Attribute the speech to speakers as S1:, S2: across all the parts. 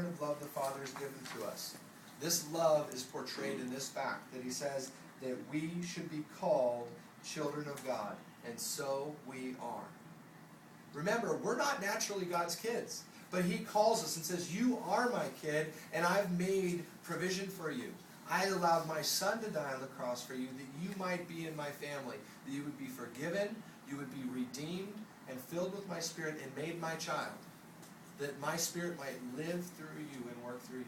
S1: kind of love the Father has given to us. This love is portrayed in this fact, that he says that we should be called children of God, and so we are. Remember, we're not naturally God's kids, but he calls us and says, you are my kid, and I've made provision for you. I allowed my son to die on the cross for you, that you might be in my family, that you would be forgiven, you would be redeemed, and filled with my Spirit, and made my child, that my Spirit might live through you and work through you.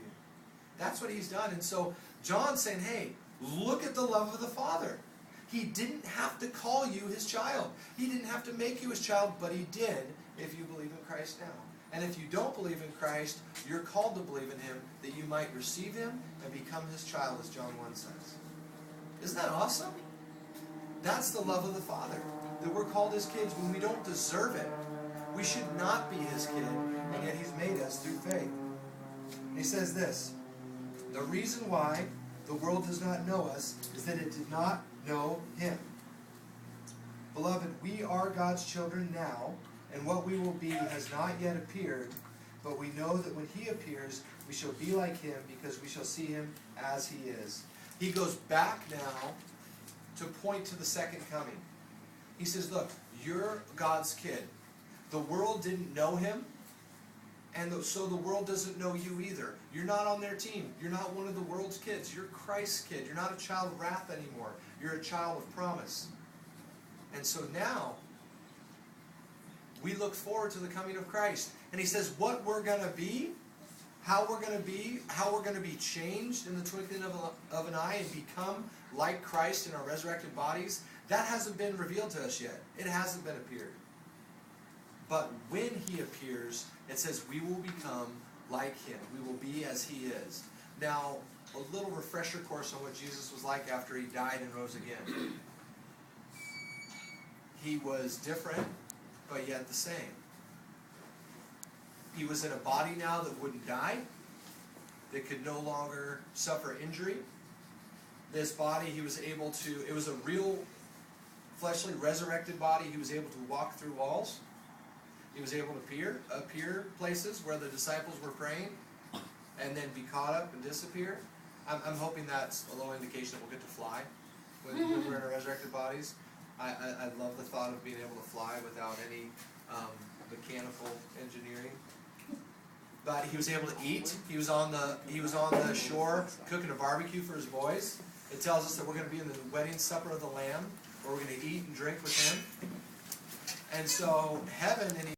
S1: That's what he's done. And so John's saying, hey, look at the love of the Father. He didn't have to call you his child. He didn't have to make you his child, but he did if you believe in Christ now. And if you don't believe in Christ, you're called to believe in him, that you might receive him and become his child, as John 1 says. Isn't that awesome? That's the love of the Father, that we're called his kids when we don't deserve it. We should not be his kid, and yet he's made us through faith. He says this, the reason why the world does not know us is that it did not know him. Beloved, we are God's children now, and what we will be has not yet appeared, but we know that when he appears, we shall be like him, because we shall see him as he is. He goes back now to point to the second coming. He says, look, you're God's kid. The world didn't know him, and so the world doesn't know you either. You're not on their team. You're not one of the world's kids. You're Christ's kid. You're not a child of wrath anymore. You're a child of promise. And so now, we look forward to the coming of Christ. And he says what we're going to be, how we're going to be changed in the twinkling of an eye and become like Christ in our resurrected bodies, that hasn't been revealed to us yet. It hasn't been appeared. But when he appears, it says we will become like him. We will be as he is. Now, a little refresher course on what Jesus was like after he died and rose again. He was different, but yet the same. He was in a body now that wouldn't die, that could no longer suffer injury. This body, he was able to, it was a real fleshly resurrected body. He was able to walk through walls. He was able to appear places where the disciples were praying and then be caught up and disappear. I'm hoping that's a little indication that we'll get to fly when we're in our resurrected bodies. I love the thought of being able to fly without any mechanical engineering. But he was able to eat. He was on the shore cooking a barbecue for his boys. It tells us that we're going to be in the wedding supper of the Lamb, where we're going to eat and drink with him. And so heaven and